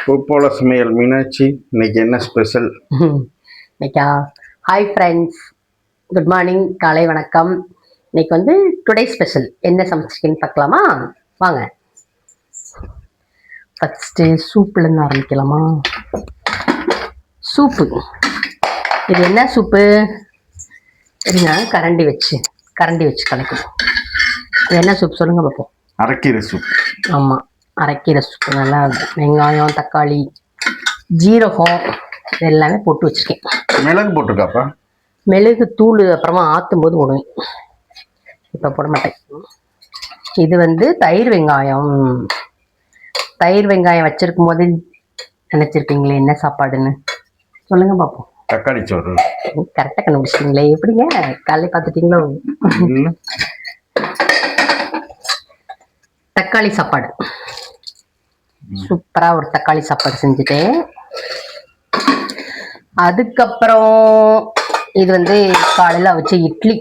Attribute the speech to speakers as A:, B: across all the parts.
A: பூப்போல சமையல் மீனாட்சி, இன்னைக்கு என்ன ஸ்பெஷல்?
B: இன்னைக்கா? ஹாய் ஃப்ரெண்ட்ஸ், குட் மார்னிங், காலை வணக்கம். இன்னைக்கு வந்து டுடே ஸ்பெஷல் என்ன சமைச்சிருக்கேன்னு பார்க்கலாமா? வாங்க. ஃபஸ்ட்டு சூப்புலேருந்து ஆரம்பிக்கலாமா? சூப்பு. இது என்ன சூப்பு? சரிங்க, கரண்டி வச்சு கலக்கணும். இது என்ன சூப் சொல்லுங்க பார்ப்போம்.
A: அரைக்கீரை சூப்.
B: ஆமாம், அரைக்கீரை சூப்பு. நல்லா வெங்காயம், தக்காளி, ஜீரகம் எல்லாமே போட்டு வச்சுருக்கேன்.
A: மிளகு போட்டிருக்காப்பா?
B: மிளகு தூள் அப்புறமா ஆற்றும் போது போடுவேன், இப்போ போட மாட்டேன். இது வந்து தயிர் வெங்காயம் வச்சிருக்கும் போது நினச்சிருப்பீங்களே என்ன சாப்பாடுன்னு சொல்லுங்க பார்ப்போம்.
A: தக்காளி சோறு.
B: கரெக்டாக கண்டுபிடிச்சிங்களே, எப்படிங்க காலையில் பார்த்துட்டீங்களோ? தக்காளி சாப்பாடு. சூப்பராக ஒரு தக்காளி சாப்பாடு செஞ்சுட்டேன். அதுக்கப்புறம் இது வந்து காலையில் வச்ச இட்லி.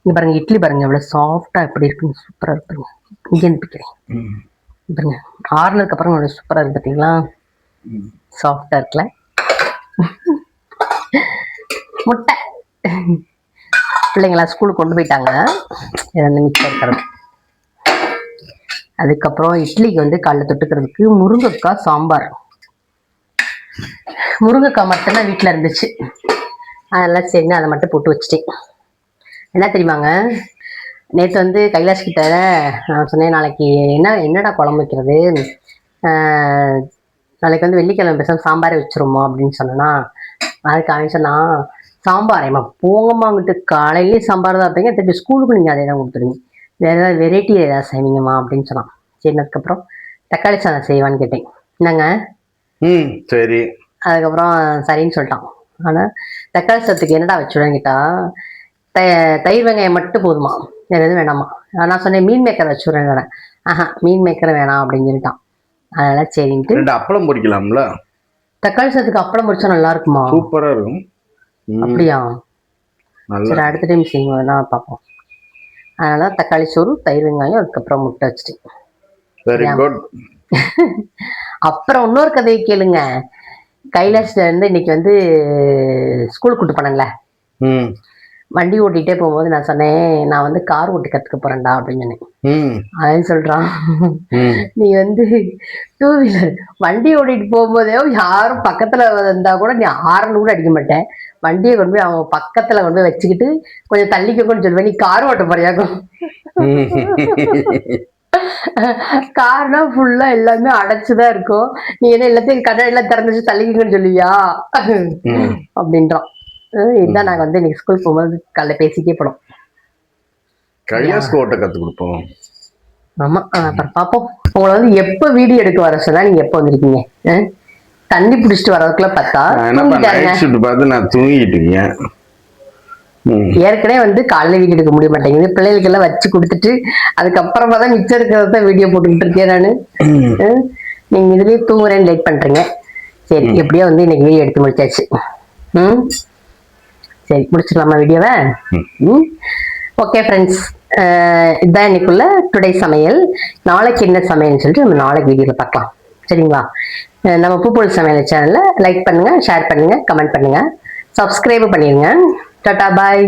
B: இங்கே பாருங்க, இட்லி பாருங்க எவ்வளோ சாஃப்டாக எப்படி இருக்குன்னு. சூப்பராக இருக்குங்க. இங்கே பிடிக்கிறேன் பாருங்க, ஆறுனதுக்கு அப்புறம் எவ்வளோ சூப்பராக இருக்கு பார்த்தீங்களா? சாஃப்டாக இருக்குல்ல? முட்டை. பிள்ளைங்களா ஸ்கூலுக்கு கொண்டு போயிட்டாங்க, மிச்சம் இருக்கிறது. அதுக்கப்புறம் இட்லிக்கு வந்து காலைல தொட்டுக்கிறதுக்கு முருங்கைக்காய் சாம்பார். முருங்கைக்காய் மட்டும்தான் வீட்டில் இருந்துச்சு, அதெல்லாம் சரி அதை மட்டும் போட்டு வச்சுட்டேன். என்ன தெரியுமாங்க, நேற்று வந்து கைலாஷ் கிட்ட நான் சொன்னேன், நாளைக்கு என்னடா குழம்பு வைக்கிறது, நாளைக்கு வந்து வெள்ளிக்கிழமை பேசாமல் சாம்பாரே வச்சிருமோ அப்படின்னு சொன்னேன்னா, அதுக்கு அவன் சொன்னான், சாம்பாரேம்மா போங்கம்மாங்கிட்டு காலையிலேயே சாம்பார் தான் வைப்பீங்க, திருப்பி ஸ்கூலுக்கு நீங்கள் அதே தான் கொடுத்துருங்க, வேறு ஏதாவது வெரைட்டி ஏதாவது செய்வீங்கம்மா அப்படின்னு சொன்னான். சரி, அதுக்கப்புறம் தக்காளி சாதம் செய்வான்னு கேட்டேன். என்னங்க?
A: சரி.
B: அதுக்கப்புறம் சரின்னு சொல்லிட்டான். ஆனால் தக்காளி சாதத்துக்கு என்னடா வச்சுடுவேன்னு கேட்டா, தயிர் வெங்காயம் மட்டும் போதுமா, வேறு எதுவும் வேணாமா. நான் சொன்னேன் மீன் மேக்கர் வச்சுடுறேன். மீன் மேக்கரை வேணாம் அப்படின்னு சொல்லிட்டான். அதனால சரின்ட்டு
A: அப்பளம் பொரிக்கலாம்ல.
B: தக்காளி சாதத்துக்கு அப்பளம் பொரிச்சா நல்லா இருக்குமா?
A: சூப்பரா இருக்கும்.
B: அப்படியா? சரி, அடுத்த டைம் செய்வோம் தான் பார்ப்போம். அதனால தக்காளி சோறு, தயிர் வெங்காயம், அதுக்கப்புறம் முட்டை வச்சுட்டேன்.
A: Very good.
B: அப்புறம் இன்னொரு கதையை கேளுங்க. கைலாஷ்ல இருந்து இன்னைக்கு வந்து ஸ்கூலுக்கு கூட்டு போனாங்களே, வண்டி ஓட்டிகிட்டே போகும்போது நான் சொன்னேன், நான் வந்து கார் ஓட்டி கற்றுக்க போறேன்டா அப்படின்னு சொன்னேன். அதே சொல்றான், நீ வந்து டூ வீலர் வண்டி ஓட்டிட்டு போகும்போதே யாரும் பக்கத்துல வந்தா கூட நீ ஹாரன் கூட அடிக்க மாட்டேன், வண்டியை கொண்டு போய் அவங்க பக்கத்துல கொண்டு போய் வச்சுக்கிட்டு கொஞ்சம் தள்ளிக்கோன்னு சொல்லுவேன், நீ கார் ஓட்ட போறியாக்கும். கார்னா ஃபுல்லா எல்லாமே அடைச்சுதான் இருக்கும், நீ என்ன எல்லாத்தையும் கடை எல்லாம் திறந்துச்சு தள்ளிக்கன்னு சொல்லுவியா அப்படின்றான். இதுதான் நாங்க வந்து இன்னைக்கு ஸ்கூல் போகும்போது காலைல பேசிட்டே போனோம்.
A: கைலாஷ்க்கு ஓட்ட கத்து கொடுப்போம்.
B: ஆமா, அப்புறம் பாப்போம். உங்களை வந்து எப்ப வீடியோ எடுக்க வர சொன்னா நீங்க எப்ப வந்திருக்கீங்க? தண்ணி பிடிச்சிட்டு வரதுக்குள்ள பார்த்தா
A: பார்த்து நான் தூங்கிட்டு இருக்கேன்.
B: ஏற்கனவே வந்து காலைல வீடியோ எடுக்க முடிய மாட்டேங்குது, பிள்ளைகளுக்கு எல்லாம் வச்சு கொடுத்துட்டு அதுக்கப்புறமா தான் மிச்சம் இருக்கிறத வீடியோ போட்டுக்கிட்டு இருக்கேன் நானு. நீங்க இதுலயே தூங்குறேன்னு லேட் பண்றீங்க. சரி, எப்படியோ வந்து இன்னைக்கு வீடியோ எடுத்து முடிச்சாச்சு. சரி, முடிச்சிடலாமா வீடியோவை? ஓகே ஃப்ரெண்ட்ஸ், இதுதான் இன்னைக்குள்ள டுடே சமையல். நாளைக்கு என்ன சமையல்னு சொல்லிட்டு நம்ம நாளைக்கு வீடியோவில் பார்க்கலாம். சரிங்களா? நம்ம பூப்போல் சமையல் சேனலை லைக் பண்ணுங்க, ஷேர் பண்ணுங்க, கமெண்ட் பண்ணுங்க, சப்ஸ்கிரைப் பண்ணிடுங்க. டாடா, பாய்.